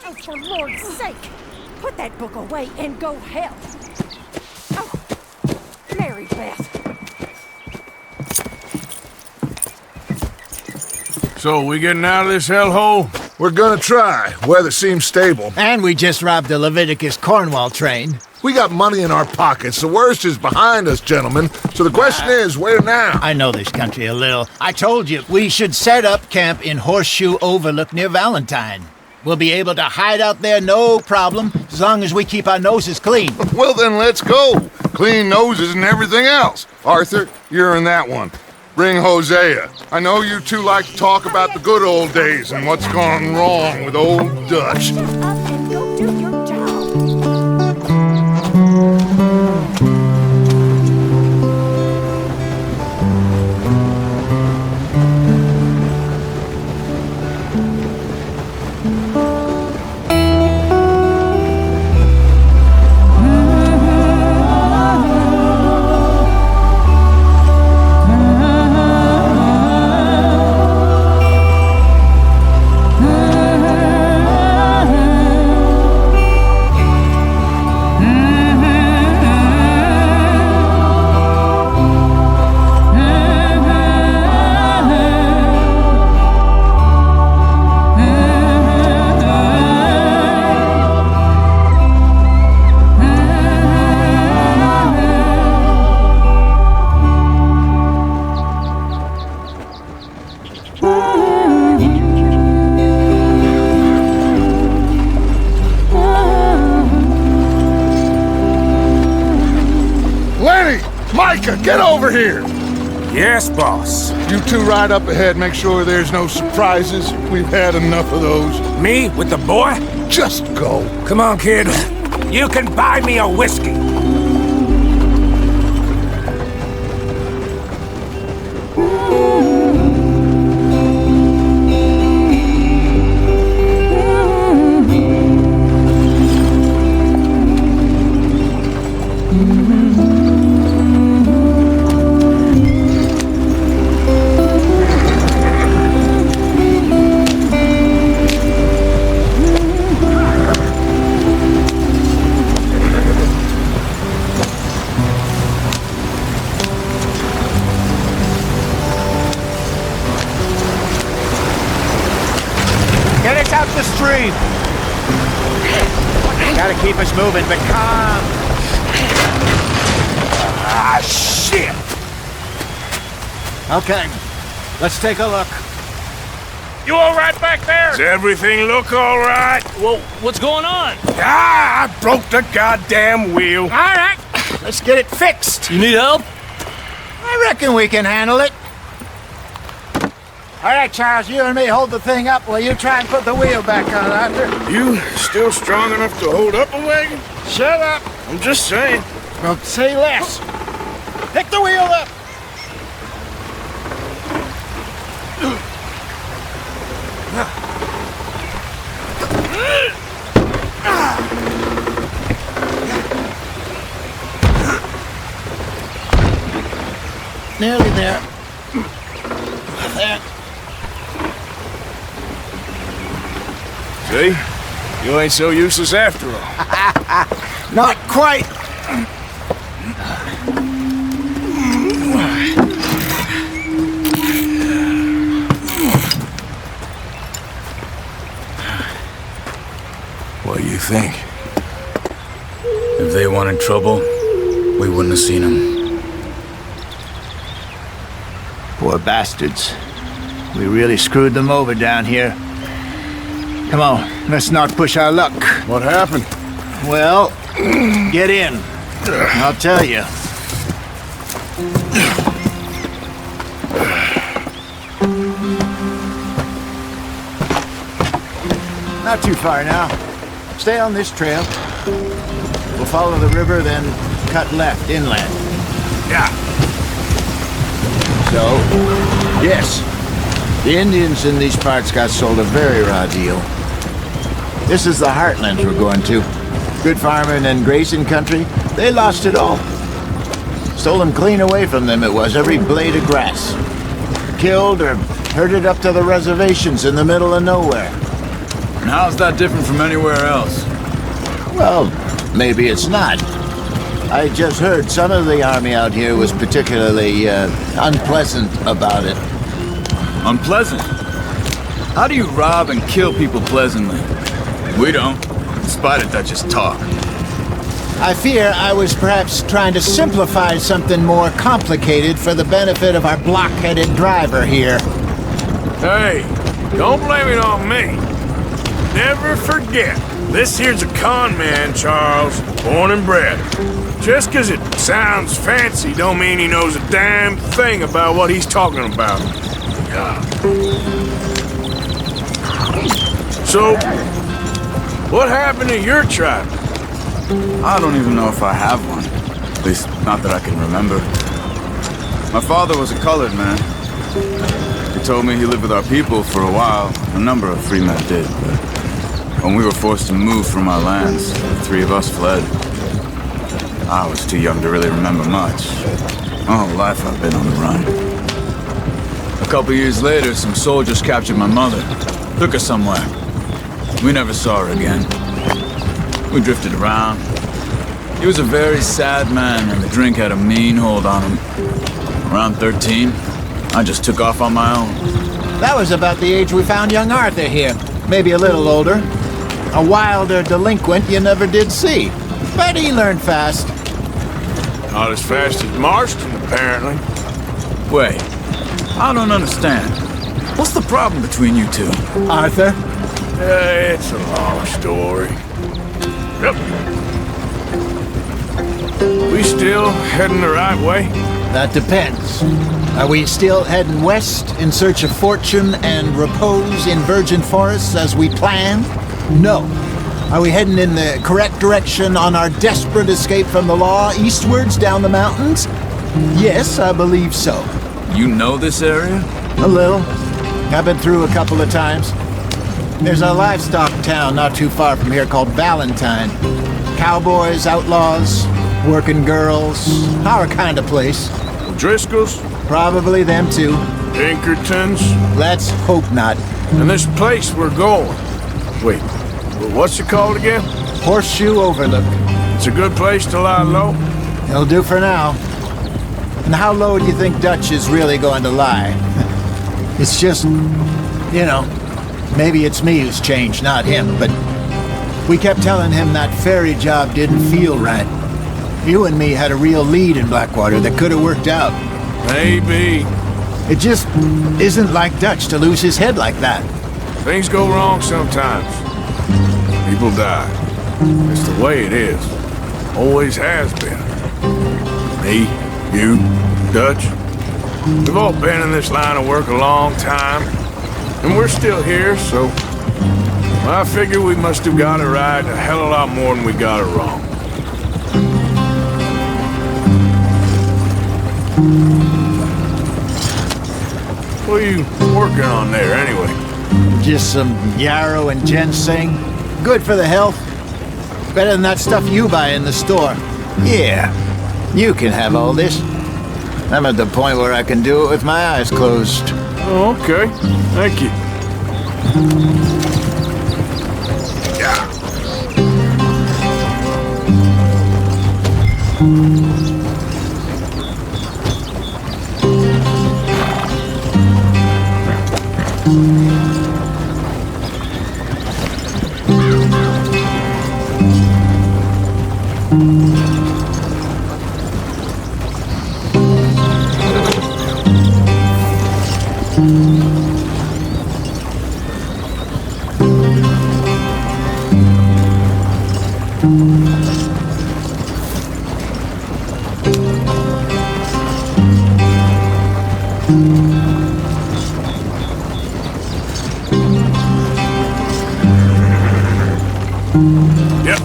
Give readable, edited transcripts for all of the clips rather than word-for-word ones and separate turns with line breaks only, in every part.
Oh, for Lord's sake! Put that book away and go help! Oh, Mary Beth!
So, we getting out of this hellhole?
We're gonna try. Weather seems stable.
And we just robbed the Leviticus Cornwall train.
We got money in our pockets. The worst is behind us, gentlemen. So the question is, where now?
I know this country a little. I told you, we should set up camp in Horseshoe Overlook near Valentine. We'll be able to hide out there no problem, as long as we keep our noses clean.
Well, then let's go. Clean noses and everything else. Arthur, you're in that one. Bring Hosea. I know you two like to talk about the good old days and what's gone wrong with old Dutch.
Shut up and go do your job!
Get over here!
Yes, boss.
You two ride up ahead, make sure there's no surprises. We've had enough of those.
Me with the boy?
Just go.
Come on, kid. You can buy me a whiskey.
Out the stream. Gotta keep us moving, but calm.
Ah, shit!
Okay, let's take a look.
You all right back there?
Does everything look all right?
Well, what's going on?
Ah, I broke the goddamn wheel.
All right, let's get it fixed.
You need help?
I reckon we can handle it. All right, Charles, you and me hold the thing up while you try and put the wheel back on, Arthur.
You still strong enough to hold up a wagon?
Shut up.
I'm just saying.
Well, say less. Pick the wheel up. Nearly there. There.
See? You ain't so useless after all.
Not quite.
What do you think?
If they wanted trouble, we wouldn't have seen them.
Poor bastards. We really screwed them over down here. Come on, let's not push our luck.
What happened?
Well, get in. I'll tell you. Not too far now. Stay on this trail. We'll follow the river, then cut left inland.
Yeah.
So, yes, the Indians in these parts got sold a very raw deal. This is the heartland we're going to. Good farming and grazing country, they lost it all. Stolen clean away from them it was, every blade of grass. Killed or herded up to the reservations in the middle of nowhere.
And how's that different from anywhere else?
Well, maybe it's not. I just heard some of the army out here was particularly unpleasant about it.
Unpleasant? How do you rob and kill people pleasantly? We don't, in spite of Dutch's talk.
I fear I was perhaps trying to simplify something more complicated for the benefit of our block-headed driver here.
Hey, don't blame it on me. Never forget, this here's a con man, Charles, born and bred. Just 'cause it sounds fancy don't mean he knows a damn thing about what he's talking about. So, what happened to your tribe?
I don't even know if I have one. At least, not that I can remember. My father was a colored man. He told me he lived with our people for a while. A number of free men did, but when we were forced to move from our lands, the three of us fled. I was too young to really remember much. My whole life I've been on the run. A couple years later, some soldiers captured my mother. Took her somewhere. We never saw her again. We drifted around. He was a very sad man, and the drink had a mean hold on him. Around 13, I just took off on my own.
That was about the age we found young Arthur here. Maybe a little older. A wilder delinquent you never did see. But he learned fast.
Not as fast as Marston, apparently.
Wait, I don't understand. What's the problem between you two?
Arthur?
It's a long story. Yep. We still heading the right way?
That depends. Are we still heading west in search of fortune and repose in virgin forests as we planned? No. Are we heading in the correct direction on our desperate escape from the law eastwards down the mountains? Yes, I believe so.
You know this area?
A little. I've been through a couple of times. There's a livestock town not too far from here called Valentine. Cowboys, outlaws, working girls, our kind of place.
Driscoll's?
Probably them too.
Pinkertons?
Let's hope not.
And this place we're going. Wait, what's it called again?
Horseshoe Overlook.
It's a good place to lie low?
It'll do for now. And how low do you think Dutch is really going to lie? It's just, you know, maybe it's me who's changed, not him, but we kept telling him that ferry job didn't feel right. You and me had a real lead in Blackwater that could have worked out.
Maybe.
It just isn't like Dutch to lose his head like that.
Things go wrong sometimes. People die. It's the way it is. Always has been. Me, you, Dutch. We've all been in this line of work a long time. And we're still here, so I figure we must have got it right a hell of a lot more than we got it wrong. What are you working on there, anyway?
Just some yarrow and ginseng. Good for the health. Better than that stuff you buy in the store. Yeah, you can have all this. I'm at the point where I can do it with my eyes closed.
Oh, okay. Thank you. Yep.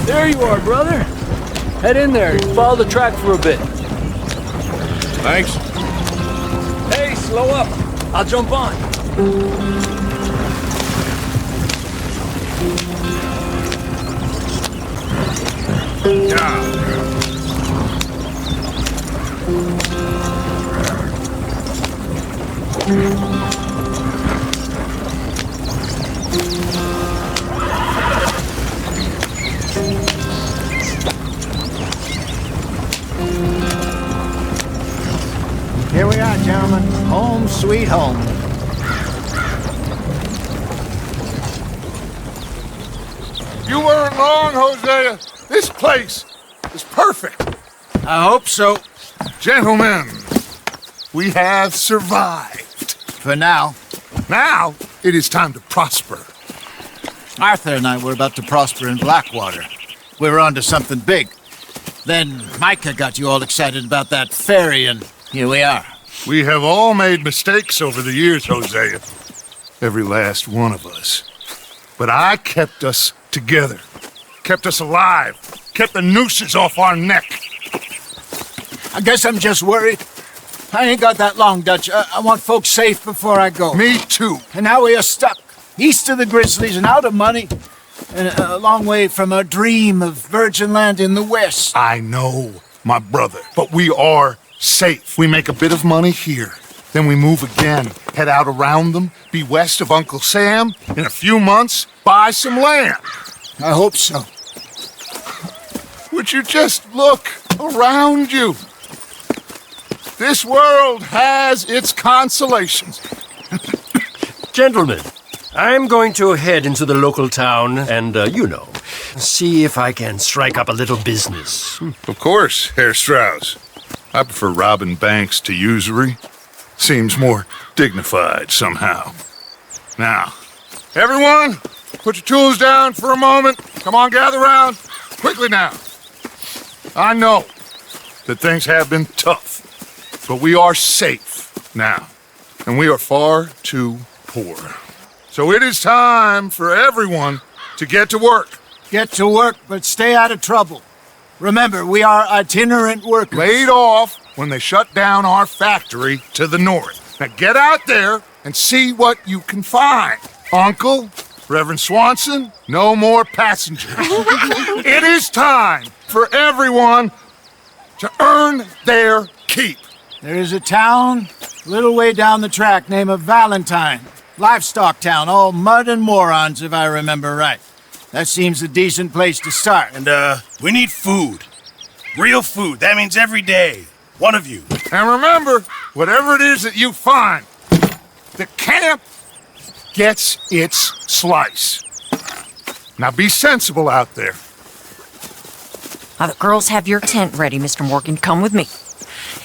There you are, brother. Head in there. Follow the track for a bit.
Thanks.
Hey, slow up. I'll jump on.
Here we are, gentlemen. Home sweet home.
You weren't wrong, Hosea. This place is perfect.
I hope so.
Gentlemen, we have survived.
For now.
Now, it is time to prosper.
Arthur and I were about to prosper in Blackwater. We were on to something big. Then Micah got you all excited about that ferry, and here we are.
We have all made mistakes over the years, Hosea. Every last one of us. But I kept us together. Kept us alive. Kept the nooses off our neck.
I guess I'm just worried. I ain't got that long, Dutch. I want folks safe before I go.
Me too.
And now we are stuck. East of the Grizzlies and out of money. And a long way from our dream of virgin land in the west.
I know, my brother. But we are safe. We make a bit of money here. Then we move again. Head out around them. Be west of Uncle Sam. In a few months, buy some land.
I hope so.
Would you just look around you? This world has its consolations.
Gentlemen, I'm going to head into the local town and, see if I can strike up a little business.
Of course, Herr Strauss. I prefer robbing banks to usury. Seems more dignified somehow. Now, everyone, put your tools down for a moment. Come on, gather round. Quickly now. I know that things have been tough, but we are safe now, and we are far too poor. So it is time for everyone to get to work.
Get to work, but stay out of trouble. Remember, we are itinerant workers.
Laid off when they shut down our factory to the north. Now get out there and see what you can find. Uncle, Reverend Swanson, no more passengers. It is time for everyone to earn their keep.
There is a town a little way down the track named Valentine. Livestock town, all mud and morons, if I remember right. That seems a decent place to start.
And, we need food. Real food. That means every day. One of you.
And remember, whatever it is that you find, the camp gets its slice. Now be sensible out there.
The girls have your tent ready, Mr. Morgan. Come with me.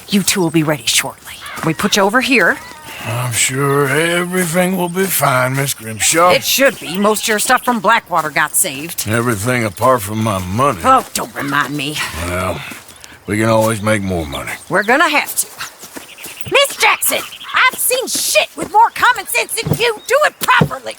You two will be ready shortly. We put you over here.
I'm sure everything will be fine, Miss Grimshaw.
It should be. Most of your stuff from Blackwater got saved.
Everything apart from my money.
Oh, don't remind me.
Well, we can always make more money.
We're gonna have to. Miss Jackson, I've seen shit with more common sense than you. Do it properly.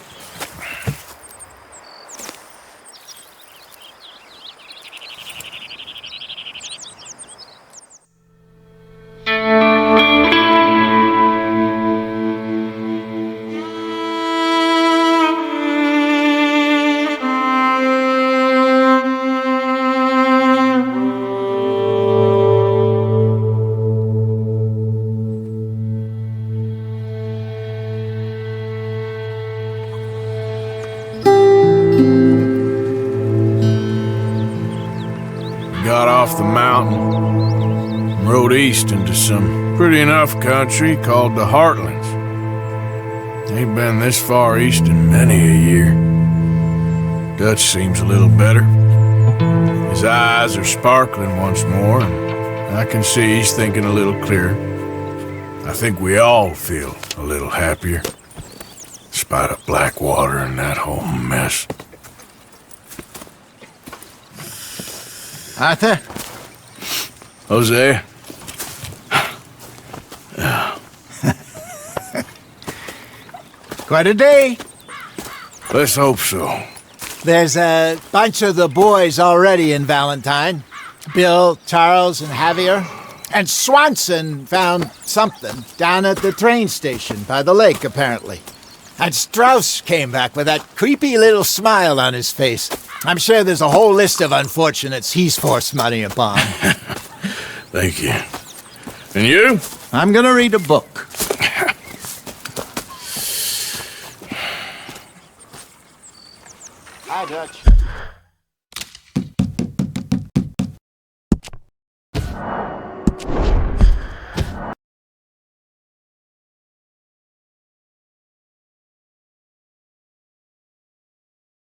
Got off the mountain, rode east into some pretty enough country called the Heartlands. Ain't been this far east in many a year. Dutch seems a little better. His eyes are sparkling once more, and I can see he's thinking a little clearer. I think we all feel a little happier, in spite of Blackwater and that whole mess.
Arthur?
Hosea?
Quite a day.
Let's hope so.
There's a bunch of the boys already in Valentine. Bill, Charles, and Javier. And Swanson found something down at the train station by the lake, apparently. And Strauss came back with that creepy little smile on his face. I'm sure there's a whole list of unfortunates he's forced money upon.
Thank you. And you?
I'm gonna read a book. Hi, Dutch.